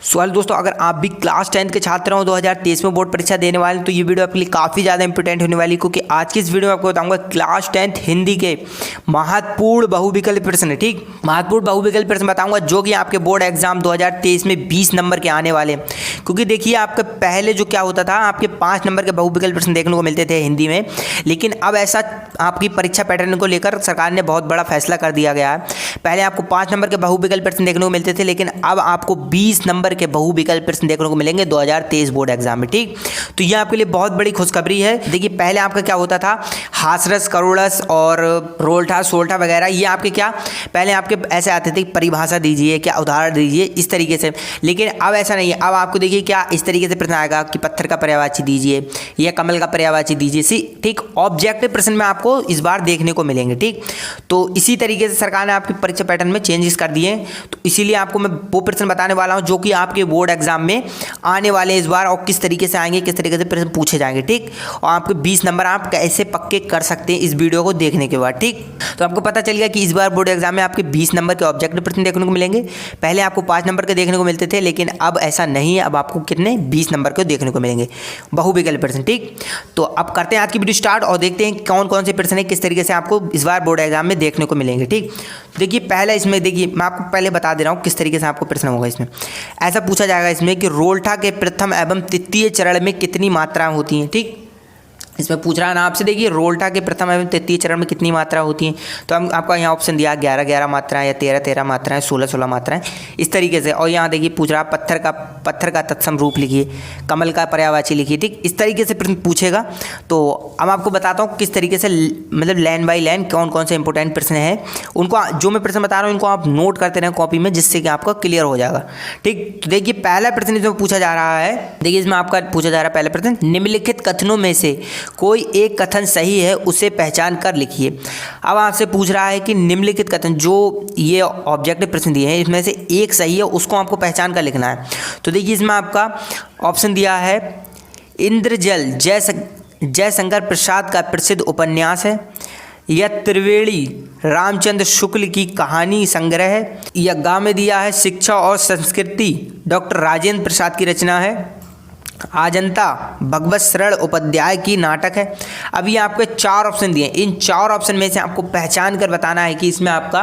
सवाल दोस्तों, अगर आप भी क्लास 10 के छात्र हो 2023 में बोर्ड परीक्षा देने वाले हैं तो ये वीडियो आपके लिए काफ़ी ज़्यादा इंपॉर्टेंट होने वाली है, क्योंकि आज की इस वीडियो में आपको बताऊंगा क्लास 10 हिंदी के महत्वपूर्ण बहुविकल्प प्रश्न है। ठीक, महत्वपूर्ण बहुविकल्प प्रश्न बताऊंगा जो कि आपके बोर्ड एग्जाम 2023 में 20 नंबर के आने वाले हैं। क्योंकि देखिए, आपके पहले जो क्या होता था, आपके 5 नंबर के बहुविकल्प प्रश्न देखने को मिलते थे हिंदी में, लेकिन अब ऐसा आपकी परीक्षा पैटर्न को लेकर सरकार ने बहुत बड़ा फैसला कर दिया गया है। पहले आपको 5 नंबर के बहुविकल्प प्रश्न देखने को मिलते थे, लेकिन अब आपको 20 नंबर के बहुविकल्प प्रश्न देखने को मिलेंगे 2023 बोर्ड एग्जाम में। ठीक, तो ये आपके लिए बहुत बड़ी खुशखबरी है। देखिए, पहले आपका क्या होता था, हासरस, करोड़स और रोल्ठा सोल्ठा वगैरह, ये आपके क्या पहले आपके ऐसे आते थे, परिभाषा दीजिए, क्या उदाहरण दीजिए, इस तरीके से। लेकिन अब ऐसा नहीं है। अब आपको देखिए क्या इस तरीके से प्रश्न आएगा कि पत्थर का पर्यायवाची दीजिए या कमल का पर्यायवाची दीजिए। ठीक, ऑब्जेक्टिव प्रश्न में आपको इस बार देखने को मिलेंगे। ठीक, तो इसी तरीके से सरकार ने आपकी परीक्षा पैटर्न में चेंजेस कर दिए, तो इसीलिए आपको मैं वो प्रश्न बताने वाला हूं जो कि आपके बोर्ड एग्जाम में आने वाले इस बार, और किस तरीके से आएंगे, किस तरीके से प्रश्न पूछे जाएंगे। ठीक, और आपके 20 नंबर आप कैसे पक्के कर सकते हैं इस वीडियो को देखने के बाद। ठीक, तो आपको पता चल गया कि इस बार बोर्ड एग्जाम में आपके 20 नंबर के ऑब्जेक्टिव प्रश्न देखने को मिलेंगे। पहले आपको 5 नंबर के देखने को मिलते थे, लेकिन अब ऐसा नहीं है। अब आपको कितने 20 नंबर के देखने को मिलेंगे बहुविकल्प प्रश्न। ठीक, तो अब करते हैं आज की वीडियो स्टार्ट और देखते हैं कौन कौन से प्रश्न है, किस तरीके से आपको इस बार बोर्ड एग्जाम में देखने को मिलेंगे। ठीक, देखिए पहला इसमें, देखिए मैं आपको पहले बता दे रहा हूँ किस तरीके से आपको प्रश्न होगा। इसमें ऐसा पूछा जाएगा इसमें कि रोल्ठा के प्रथम एवं तृतीय चरण में कितनी मात्राएं होती हैं। ठीक, इसमें पूछ रहा है ना आपसे, देखिए रोल्ठा के प्रथम एवं तृतीय चरण में कितनी मात्रा होती हैं। तो हम आपका यहाँ ऑप्शन दिया 11-11 मात्राएं या 13-13 मात्राएं, 16-16 मात्राएं, इस तरीके से। और यहाँ देखिए पूछ रहा पत्थर का तत्सम रूप लिखिए, कमल का पर्यायवाची लिखिए। ठीक, इस तरीके से प्रश्न पूछेगा। तो अब आपको बताता हूँ किस तरीके से, मतलब लाइन बाई लाइन कौन कौन से इंपॉर्टेंट प्रश्न हैं, उनको जो मैं प्रश्न बता रहा हूँ इनको आप नोट करते रहें कॉपी में, जिससे कि आपका क्लियर हो जाएगा। ठीक, तो देखिए पहला प्रश्न इसमें पूछा जा रहा है। देखिए इसमें आपका पूछा जा रहा है पहला प्रश्न, निम्नलिखित कथनों में से कोई एक कथन सही है उसे पहचान कर लिखिए। अब आपसे पूछ रहा है कि निम्नलिखित कथन, जो ये ऑब्जेक्टिव प्रश्न दिए हैं इसमें से एक सही है, उसको आपको पहचान कर लिखना है। तो देखिए इसमें आपका ऑप्शन दिया है इंद्रजल जयशंकर प्रसाद का प्रसिद्ध उपन्यास है, या त्रिवेणी रामचंद्र शुक्ल की कहानी संग्रह है, या गा में दिया है शिक्षा और संस्कृति डॉक्टर राजेंद्र प्रसाद की रचना है, अजंता भगवत शरण उपाध्याय की नाटक है। अभी आपके 4 ऑप्शन दिए, इन 4 ऑप्शन में से आपको पहचान कर बताना है कि इसमें आपका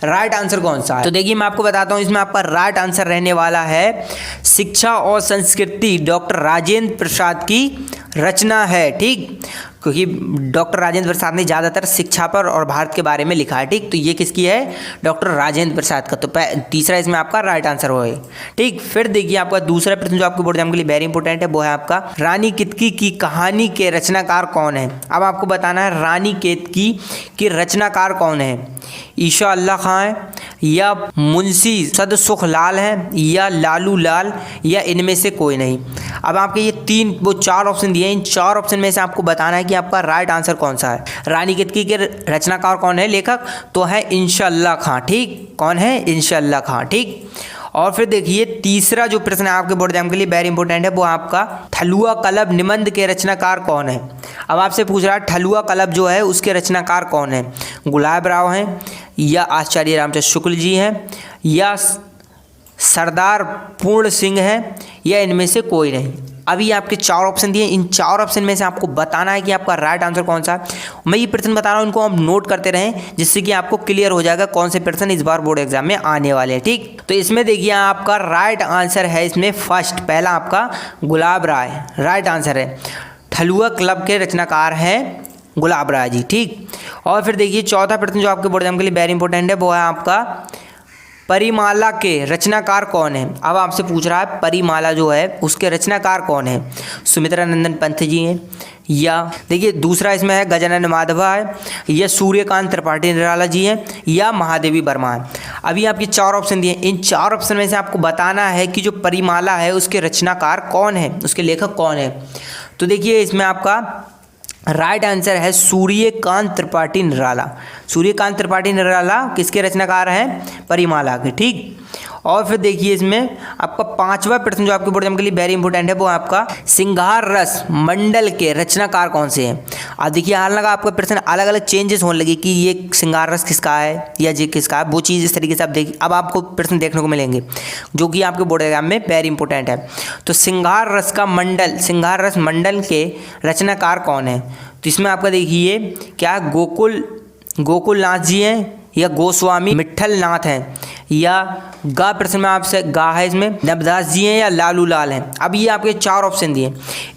राइट आंसर कौन सा है। तो देखिए मैं आपको बताता हूँ, इसमें आपका राइट आंसर रहने वाला है शिक्षा और संस्कृति डॉक्टर राजेंद्र प्रसाद की रचना है। ठीक, क्योंकि डॉक्टर राजेंद्र प्रसाद ने ज़्यादातर शिक्षा पर और भारत के बारे में लिखा है। ठीक, तो ये किसकी है, डॉक्टर राजेंद्र प्रसाद का। तो तीसरा इसमें आपका राइट आंसर होगा। ठीक, फिर देखिए आपका दूसरा प्रश्न जो आपके बोर्ड एग्जाम के लिए वेरी इंपॉर्टेंट है, वो है आपका रानी केतकी की कहानी के रचनाकार कौन है। अब आपको बताना है रानी केतकी की रचनाकार कौन है, ईशा अल्लाह खां है, या मुंशी सदसुख लाल है, या लालू लाल, या इनमें से कोई नहीं। अब आपके ये 4 ऑप्शन दिए हैं, इन 4 ऑप्शन में से आपको बताना है कि आपका राइट आंसर कौन सा है। रानी केतकी के रचनाकार कौन है, लेखक, तो है ईशा अल्लाह खां। ठीक, कौन है, ईशा अल्लाह खां। ठीक, और फिर देखिए तीसरा जो प्रश्न है आपके बोर्ड एग्जाम के लिए वेरी इंपॉर्टेंट है, वो आपका ठलुआ कलब निबंध के रचनाकार कौन है। अब आपसे पूछ रहा है ठलुआ कलब जो है उसके रचनाकार कौन है, गुलाब राव हैं, या आचार्य रामचंद्र शुक्ल जी हैं, या सरदार पूर्ण सिंह है, या इनमें से कोई नहीं। अभी आपके 4 ऑप्शन दिए, इन 4 ऑप्शन में से आपको बताना है कि आपका राइट आंसर कौन सा है। मैं ये प्रश्न बता रहा हूँ, इनको आप नोट करते रहें, जिससे कि आपको क्लियर हो जाएगा कौन से प्रश्न इस बार बोर्ड एग्जाम में आने वाले हैं। ठीक, तो इसमें देखिए आपका राइट आंसर है, इसमें फर्स्ट पहला आपका गुलाब राय राइट आंसर है। ठलुआ क्लब के रचनाकार हैं गुलाब राय जी। ठीक, और फिर देखिए चौथा प्रश्न जो आपके बोर्ड एग्जाम के लिए वेरी इंपॉर्टेंट है, वो है आपका परिमाला के रचनाकार कौन है। अब आपसे पूछ रहा है परिमाला जो है उसके रचनाकार कौन है, सुमित्रा नंदन पंत जी हैं, या देखिए दूसरा इसमें है गजानन माधवा है, या सूर्यकांत त्रिपाठी निराला जी हैं, या महादेवी वर्मा है। अभी आपके 4 ऑप्शन दिए, इन 4 ऑप्शन में से आपको बताना है कि जो परिमाला है उसके रचनाकार कौन है, उसके लेखक कौन है। तो देखिए इसमें आपका राइट आंसर है सूर्यकांत त्रिपाठी निराला। सूर्यकांत त्रिपाठी निराला किसके रचनाकार हैं, परिमाला के। ठीक, और फिर देखिए इसमें आपका 5वां प्रश्न जो आपके बोर्ड एग्जाम के लिए वेरी इंपॉर्टेंट है, वो आपका सिंगार रस मंडल के रचनाकार कौन से हैं। अब देखिए हाल लगा आपका प्रश्न अलग अलग चेंजेस होने लगी कि ये सिंगार रस किसका है या ये किसका है, वो चीज़ इस तरीके से आप देखिए अब आपको प्रश्न देखने को मिलेंगे जो कि आपके बोर्ड एग्जाम में वेरी इंपॉर्टेंट है। तो सिंगार रस मंडल के रचनाकार कौन है। तो इसमें आपका देखिए क्या गोकुलनाथ जी हैं या गोस्वामी मिट्ठल नाथ हैं, या गा प्रश्न में आपसे गा है इसमें नवदास जी हैं या लालू लाल हैं। अब ये आपके 4 ऑप्शन दिए,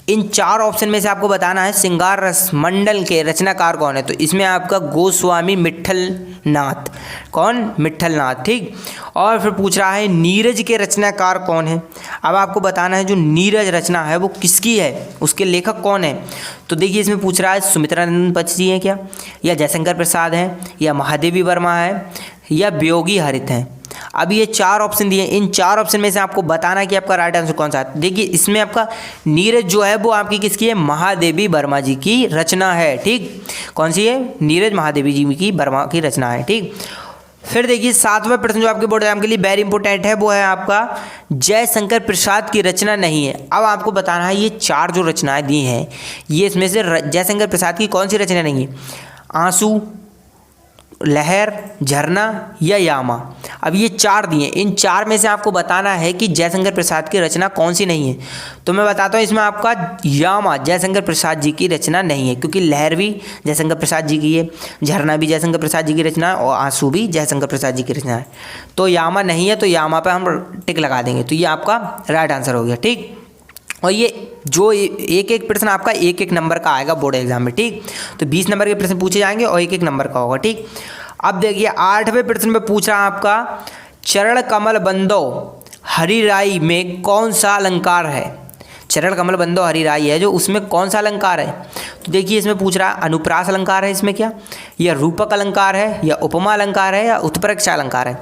इन 4 ऑप्शन में से आपको बताना है सिंगार रस मंडल के रचनाकार कौन है। तो इसमें आपका गोस्वामी मिट्ठल नाथ, कौन, मिट्ठल नाथ, ठीक। और फिर पूछ रहा है नीरज के रचनाकार कौन है। अब आपको बताना है जो नीरज रचना है वो किसकी है, उसके लेखक कौन है। तो देखिए इसमें पूछ रहा है सुमित्रानंद पच जी हैं क्या, या जयशंकर प्रसाद हैं, या महादेवी वर्मा है, या वियोगी हरित हैं। अब ये 4 ऑप्शन दिए, इन 4 ऑप्शन में से आपको बताना है कि आपका राइट आंसर कौन सा है। देखिए इसमें आपका नीरज जो है वो आपकी किसकी है, महादेवी वर्मा जी की रचना है, ठीक। कौन सी है, नीरज महादेवी जी की वर्मा की रचना है, ठीक। फिर देखिए 7वां प्रश्न जो आपके बोर्ड एग्जाम के लिए वेरी इंपॉर्टेंट है, वो है आपका जयशंकर प्रसाद की रचना नहीं है। अब आपको बताना है ये 4 जो रचनाएं दी हैं ये इसमें से जयशंकर प्रसाद की कौन सी रचना नहीं है, आंसू, लहर, झरना या यामा। अब ये 4 दिए, इन 4 में से आपको बताना है कि जयशंकर प्रसाद की रचना कौन सी नहीं है। तो मैं बताता हूँ इसमें आपका यामा जयशंकर प्रसाद जी की रचना नहीं है, क्योंकि लहर भी जयशंकर प्रसाद जी की है, झरना भी जयशंकर प्रसाद जी की रचना है और आंसू भी जयशंकर प्रसाद जी की रचना है। तो यामा नहीं है, तो यामा पर हम टिक लगा देंगे, तो ये आपका राइट आंसर हो गया, ठीक। और ये जो एक प्रश्न आपका एक नंबर का आएगा बोर्ड एग्जाम में, ठीक। तो 20 नंबर के प्रश्न पूछे जाएंगे और एक नंबर का होगा, ठीक। अब देखिए 8वें प्रश्न में पूछ रहा है आपका चरण कमल बंदो हरिराई में कौन सा अलंकार है। चरण कमल बंदो हरिराई है जो, उसमें कौन सा अलंकार है। तो देखिए इसमें पूछ रहा है अनुप्रास अलंकार है इसमें क्या, या रूपक अलंकार है, या उपमा अलंकार है, या उत्प्रेक्षा अलंकार है।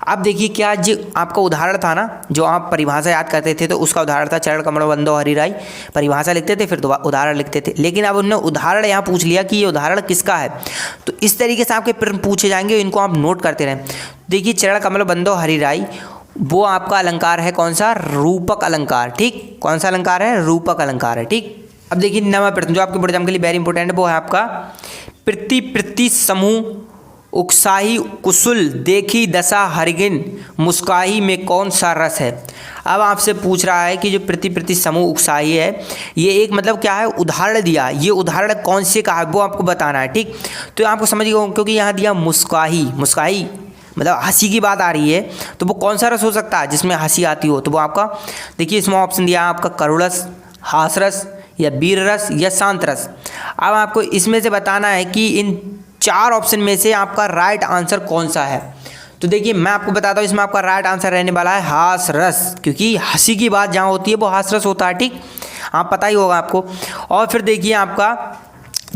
अब देखिए क्या जो आपका उदाहरण था ना, जो आप परिभाषा याद करते थे तो उसका उदाहरण था चरण कमल बंदो हरिराई, परिभाषा लिखते थे फिर उदाहरण लिखते थे, लेकिन अब उन्होंने उदाहरण यहाँ पूछ लिया कि ये उदाहरण किसका है। तो इस तरीके से आपके प्रश्न पूछे जाएंगे, इनको आप नोट करते रहें। देखिए चरण कमल बंदो हरिराई वो आपका अलंकार है कौन सा, रूपक अलंकार, ठीक। कौन सा अलंकार है, रूपक अलंकार है, ठीक। अब देखिए 9वां प्रश्न जो आपके बोर्ड एग्जाम के लिए वेरी इंपॉर्टेंट है, वो है आपका प्रति समूह उकसाही कुशल देखी दशा हरिगिन मुस्काही में कौन सा रस है। अब आपसे पूछ रहा है कि जो प्रति समूह उकसाही है ये एक मतलब क्या है, उदाहरण दिया, ये उदाहरण कौन से का है वो आपको बताना है, ठीक। तो आपको समझ गए क्योंकि यहाँ दिया मुस्काही मतलब हंसी की बात आ रही है, तो वो कौन सा रस हो सकता है जिसमें हंसी आती हो। तो वो आपका देखिए इसमें ऑप्शन दिया आपका करुण रस, हास रस, या वीर रस, या शांत रस। अब आपको इसमें से बताना है कि इन 4 ऑप्शन में से आपका राइट आंसर कौन सा है। तो देखिए मैं आपको बताता हूँ इसमें आपका राइट आंसर रहने वाला है हास रस, क्योंकि हंसी की बात जहाँ होती है वो हास रस होता है, ठीक। हाँ पता ही होगा आपको। और फिर देखिए आपका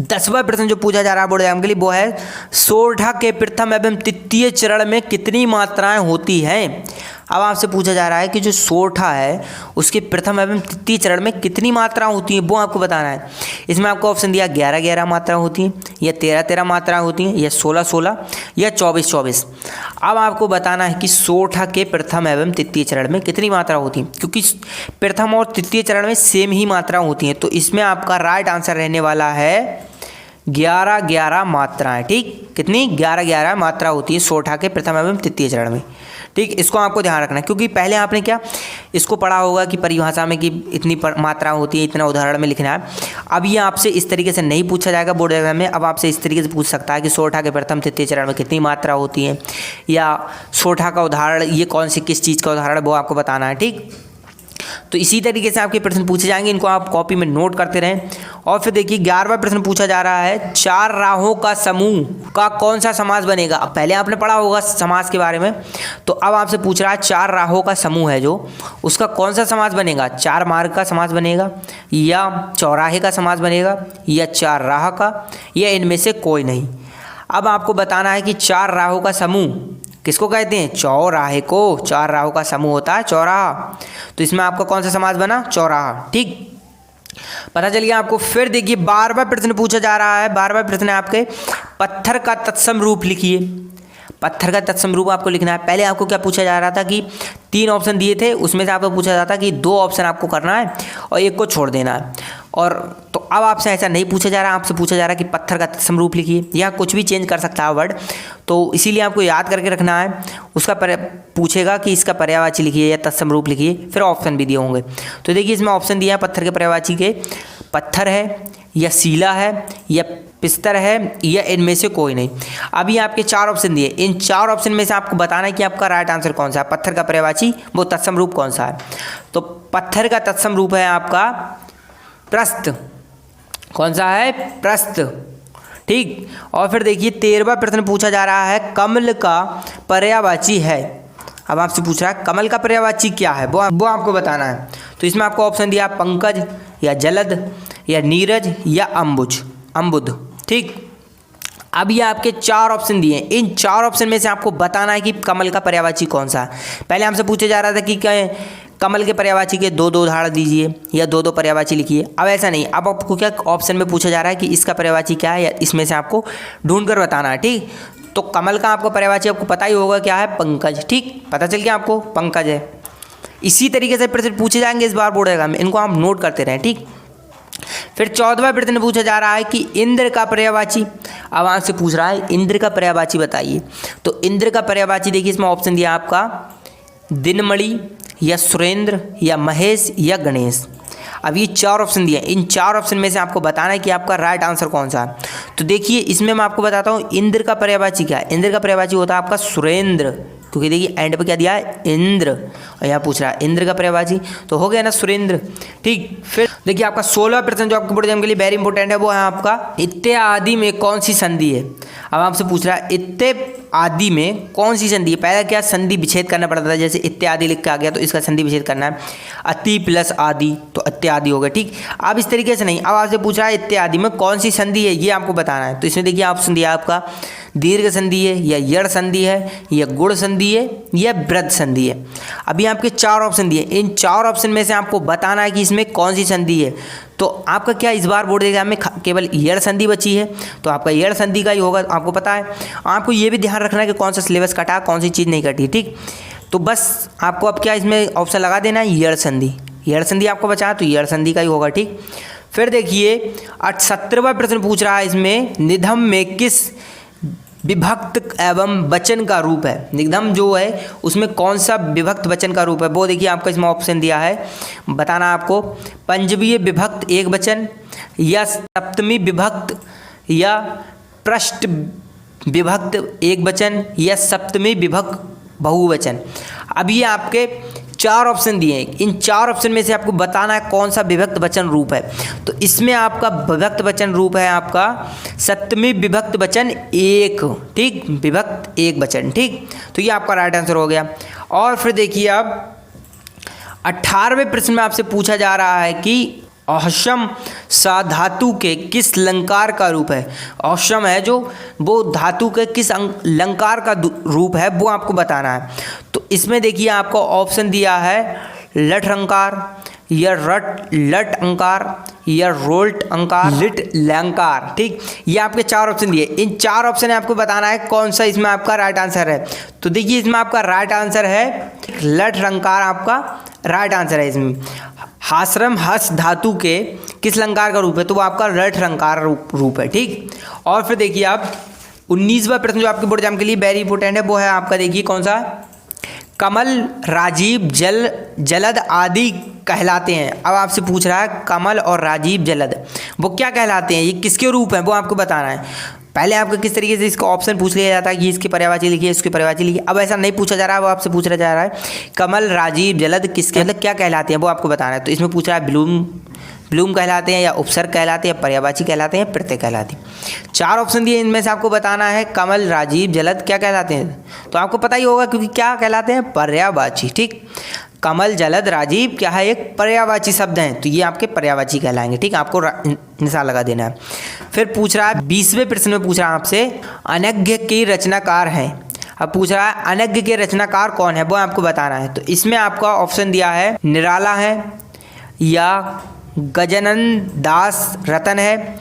10वां प्रश्न जो पूछा जा रहा है बोर्ड एग्जाम के लिए वो है सोरठा के प्रथम एवं तृतीय चरण में कितनी मात्राएं होती हैं। अब आपसे पूछा जा रहा है कि जो सोरठा है उसके प्रथम एवं तृतीय चरण में कितनी मात्राएं होती हैं वो आपको बताना है। इसमें आपको ऑप्शन दिया 11 मात्राएं होती हैं, या 13 मात्राएं होती हैं, या 16 या 24। अब आपको बताना है कि सोरठा के प्रथम एवं तृतीय चरण में कितनी मात्रा होती हैं, क्योंकि प्रथम और तृतीय चरण में सेम ही मात्राएं होती हैं। तो इसमें आपका राइट आंसर रहने वाला है 11 मात्राएं, ठीक। कितनी, 11 मात्रा होती है सोरठा के प्रथम एवं तृतीय चरण में, ठीक। इसको आपको ध्यान रखना है, क्योंकि पहले आपने क्या इसको पढ़ा होगा कि परिभाषा में कि इतनी मात्रा होती है, इतना उदाहरण में लिखना है। अब ये आपसे इस तरीके से नहीं पूछा जाएगा बोर्ड एग्जाम में। अब आपसे इस तरीके से पूछ सकता है कि सोरठा के प्रथम तृतीय चरण में कितनी मात्रा होती है, या सोरठा का उदाहरण ये कौन सी किस चीज़ का उदाहरण है वो आपको बताना है, ठीक। तो इसी तरीके से आपके प्रश्न पूछे जाएंगे, इनको आप कॉपी में नोट करते रहें। और फिर देखिए 11वां प्रश्न पूछा जा रहा है 4 राहों का समूह का कौन सा समास बनेगा। अब पहले आपने पढ़ा होगा समास के बारे में, तो अब आपसे पूछ रहा है 4 राहों का समूह है जो उसका कौन सा समास बनेगा। 4 मार्ग का समास बनेगा, या चौराहे का समास बनेगा, या 4 राह का, या इनमें से कोई नहीं। अब आपको बताना है कि 4 राहों का समूह किसको कहते हैं, चौराहे को। 4 राहों का समूह होता है चौराहा। तो इसमें आपका कौन सा समास बना, चौराहा, ठीक। पता चलिए आपको। फिर देखिए 12वां प्रश्न पूछा जा रहा है। 12वां प्रश्न है आपके पत्थर का तत्सम रूप लिखिए। पत्थर का तत्सम रूप आपको लिखना है। पहले आपको क्या पूछा जा रहा था कि 3 ऑप्शन दिए थे, उसमें से आपको पूछा जाता कि 2 ऑप्शन आपको करना है और एक को छोड़ देना है। और तो अब आपसे ऐसा नहीं पूछा जा रहा, आपसे पूछा जा रहा है कि पत्थर का तत्सम रूप लिखिए। या कुछ भी चेंज कर सकता है वर्ड, तो इसीलिए आपको याद करके रखना है। उसका पूछेगा कि इसका पर्यायवाची लिखिए या तत्सम रूप लिखिए, फिर ऑप्शन भी दिए होंगे। तो देखिए इसमें ऑप्शन दिया है पत्थर के पर्यायवाची के, पत्थर है या शिला है या पिस्तर है या इनमें से कोई नहीं। अभी आपके 4 ऑप्शन दिए, इन 4 ऑप्शन में से आपको बताना है कि आपका राइट आंसर कौन सा है। पत्थर का पर्यायवाची वो तत्सम रूप कौन सा है। तो पत्थर का तत्सम रूप है आपका प्रस्थ। कौन सा है? प्रस्थ। ठीक। और फिर देखिए 13वां प्रश्न पूछा जा रहा है कमल का पर्यायवाची है। अब आपसे पूछ रहा है कमल का पर्यायवाची क्या है, वो आपको बताना है। तो इसमें आपको ऑप्शन दिया पंकज या जलद या नीरज या अम्बुद। ठीक। अब ये आपके 4 ऑप्शन दिए, इन 4 ऑप्शन में से आपको बताना है कि कमल का पर्यायवाची कौन सा है। पहले हमसे पूछा जा रहा था कि कमल के पर्यायवाची के 2-2 उदाहरण दीजिए या 2-2 पर्यायवाची लिखिए। अब ऐसा नहीं, अब आपको क्या ऑप्शन में पूछा जा रहा है कि इसका पर्यायवाची क्या है या इसमें से आपको ढूंढ कर बताना है। ठीक। तो कमल का आपको पर्यायवाची आपको पता ही होगा क्या है, पंकज। ठीक, पता चल गया आपको, पंकज है। इसी तरीके से प्रश्न पूछे जाएंगे इस बार बोर्ड एग्जाम में, इनको आप नोट करते रहें। ठीक। फिर 14वां प्रश्न पूछा जा रहा है कि इंद्र का पर्यायवाची। अब आपसे पूछ रहा है इंद्र का पर्यायवाची बताइए। तो इंद्र का पर्यायवाची देखिए इसमें ऑप्शन दिया आपका दिनमणि या सुरेंद्र या महेश या गणेश। अब ये 4 ऑप्शन दिए, इन 4 ऑप्शन में से आपको बताना है कि आपका राइट आंसर कौन सा है। तो देखिए इसमें मैं आपको बताता हूँ इंद्र का पर्यायवाची क्या है। इंद्र का पर्यायवाची होता है आपका सुरेंद्र, क्योंकि देखिए एंड पे क्या दिया है, इंद्र, और यहाँ पूछ रहा है इंद्र का पर्यायवाची, तो हो गया ना सुरेंद्र। ठीक। फिर देखिए आपका 16वां प्रश्न जो आपके बोर्ड एग्जाम के लिए वेरी इंपॉर्टेंट है, वो है आपका इत्यादि में कौन सी संधि है। अब आपसे पूछ रहा है इत्यादि में कौन सी संधि है। पहले क्या संधि विच्छेद करना पड़ता था, जैसे इत्यादि लिख के आ गया तो इसका संधि विच्छेद करना है, अति प्लस आदि तो इत्यादि हो गया। ठीक। अब इस तरीके से नहीं, अब आपसे पूछ रहा है इत्यादि में कौन सी संधि है, ये आपको बताना है। तो इसमें देखिए ऑप्शन दिया आपका दीर्घ संधि है या यड़ संधि है या गुण संधि है या वृद्ध संधि है। अभी आपके 4 ऑप्शन दिए, इन 4 ऑप्शन में से आपको बताना है कि इसमें कौन सी संधि है। तो आपका क्या इस बार बोर्ड एग्जाम में केवल यड़ संधि बची है, तो आपका यड़ संधि का ही होगा, आपको पता है। आपको ये भी ध्यान रखना है कि कौन सा सिलेबस कटा, कौन सी चीज़ नहीं कटी। ठीक। तो बस आपको अब क्या इसमें ऑप्शन लगा देना है यड़ संधि। यड़ संधि आपको बचा तो यड़ संधि का ही होगा। ठीक। फिर देखिए 78वां प्रश्न पूछ रहा है इसमें निधम में किस विभक्त एवं वचन का रूप है। निधम जो है उसमें कौन सा विभक्त वचन का रूप है, वो देखिए आपको इसमें ऑप्शन दिया है, बताना आपको पंचमी विभक्त एक वचन या सप्तमी विभक्त या पृष्ठ विभक्त एक वचन या सप्तमी विभक्त बहुवचन। अब ये आपके 4 ऑप्शन दिए हैं, इन 4 ऑप्शन में से आपको बताना है कौन सा विभक्त वचन रूप है। तो इसमें आपका विभक्त वचन रूप है आपका सप्तमी विभक्त वचन एक। ठीक, विभक्त एक वचन। ठीक, तो ये आपका राइट आंसर हो गया। और फिर देखिए अब 18वें प्रश्न में आपसे पूछा जा रहा है कि औषम साधातु के किस लंकार का रूप है। औषम है जो, वो धातु के किस लंकार का रूप है, वो आपको बताना है। तो इसमें देखिए आपको ऑप्शन दिया है लट अंकार या लट अंकार या रोल्ट अंकार, लिट लंकार। ठीक, ये आपके 4 ऑप्शन दिए, इन 4 ऑप्शन आपको बताना है कौन सा इसमें आपका राइट आंसर है। तो देखिए इसमें आपका राइट आंसर है लट अंकार, आपका राइट आंसर है। इसमें हाश्रम हस धातु के किस लंकार का रूप है, तो वो आपका लट लंकार रूप है। ठीक, और फिर देखिए आप 19वां प्रश्न जो आपके बोर्ड एग्जाम के लिए वेरी इंपॉर्टेंट है, वो है आपका देखिए कौन सा, कमल राजीव जलद आदि कहलाते हैं। अब आपसे पूछ रहा है कमल और राजीव जलद वो क्या कहलाते हैं, ये किसके रूप हैं, वो आपको बताना है। पहले आपको किस तरीके से इसका ऑप्शन पूछ लिया जाता है कि इसकी पर्यायवाची लिखिए, इसकी पर्यायवाची लिखिए। अब ऐसा नहीं पूछा जा रहा है, वो आपसे पूछा जा रहा है कमल राजीव जलद किसके मतलब क्या कहलाते हैं, वो आपको बताना है। तो इसमें पूछ रहा है ब्लूम कहलाते हैं या उपसर्ग कहलाते हैं, पर्यायवाची कहलाते हैं, प्रत्यय कहलाते हैं। 4 ऑप्शन दिए, इनमें से आपको बताना है कमल राजीव जलद क्या कहलाते हैं। तो आपको पता ही होगा क्योंकि क्या कहलाते हैं, पर्यायवाची। ठीक, कमल जलद राजीव क्या है, एक पर्यायवाची शब्द हैं, तो ये आपके पर्यायवाची कहलाएंगे। ठीक, आपको निशान लगा देना है। फिर पूछ रहा है 20वें प्रश्न में पूछ रहा है आपसे अनज्ञ के रचनाकार हैं। अब पूछ रहा है अनज्ञ के रचनाकार कौन है, वो आपको बताना है। तो इसमें आपका ऑप्शन दिया है निराला है या गजानन दास रतन है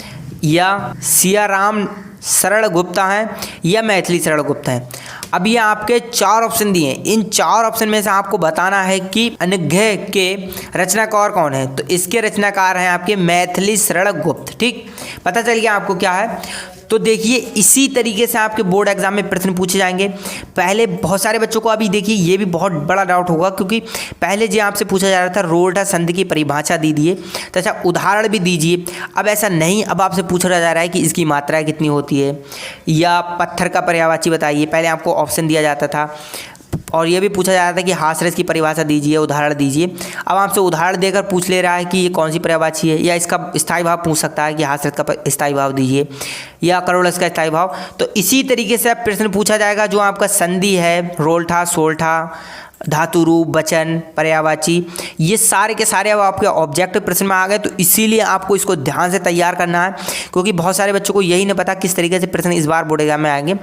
या सियाराम शरण गुप्ता है या मैथिली शरण गुप्ता है। अब ये आपके 4 ऑप्शन दिए हैं, इन 4 ऑप्शन में से आपको बताना है कि अनघ्य के रचनाकार कौन है। तो इसके रचनाकार हैं आपके मैथिली शरण गुप्त। ठीक, पता चल गया आपको क्या है। तो देखिए इसी तरीके से आपके बोर्ड एग्जाम में प्रश्न पूछे जाएंगे। पहले बहुत सारे बच्चों को अभी देखिए ये भी बहुत बड़ा डाउट होगा, क्योंकि पहले जो आपसे पूछा जा रहा था रोल्टा संधि की परिभाषा दीजिए, तो अच्छा उदाहरण भी दीजिए। अब ऐसा नहीं, अब आपसे पूछा जा रहा है कि इसकी मात्रा कितनी होती है या पत्थर का पर्यायवाची बताइए। पहले आपको ऑप्शन दिया जाता था और ये भी पूछा जा रहा था कि हास्यरस की परिभाषा दीजिए, उदाहरण दीजिए। अब आपसे उदाहरण देकर पूछ ले रहा है कि ये कौन सी पर्यायवाची है, या इसका स्थायी भाव पूछ सकता है कि हास्यरस का स्थायी भाव दीजिए या करोड़स का स्थायी भाव। तो इसी तरीके से प्रश्न पूछा जाएगा जो आपका संधि है, रोल्ठा, सोल्ठा, धातु रूप, वचन, पर्यायवाची, ये सारे के सारे अब आपके ऑब्जेक्टिव प्रश्न में आ गए। तो इसीलिए आपको इसको ध्यान से तैयार करना है, क्योंकि बहुत सारे बच्चों को यही नहीं पता किस तरीके से प्रश्न इस बार बोर्ड एग्जाम में आएंगे।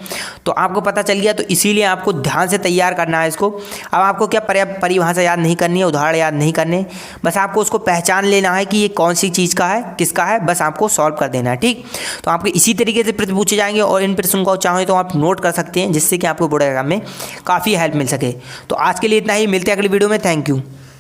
तो आपको पता चल गया, तो इसीलिए आपको ध्यान से तैयार करना है इसको। अब आपको क्या परिभाषा याद नहीं करनी है, उदाहरण याद नहीं करने, बस आपको उसको पहचान लेना है कि ये कौन सी चीज़ का है, किसका है, बस आपको सॉल्व कर देना है। ठीक, तो आपके इसी तरीके से प्रश्न पूछे जाएंगे और इन प्रश्नों को चाहें तो आप नोट कर सकते हैं, जिससे कि आपको बोर्ड एग्जाम में काफ़ी हेल्प मिल सके। तो आज के लिए इतना ही, मिलते हैं अगली वीडियो में। Thank you.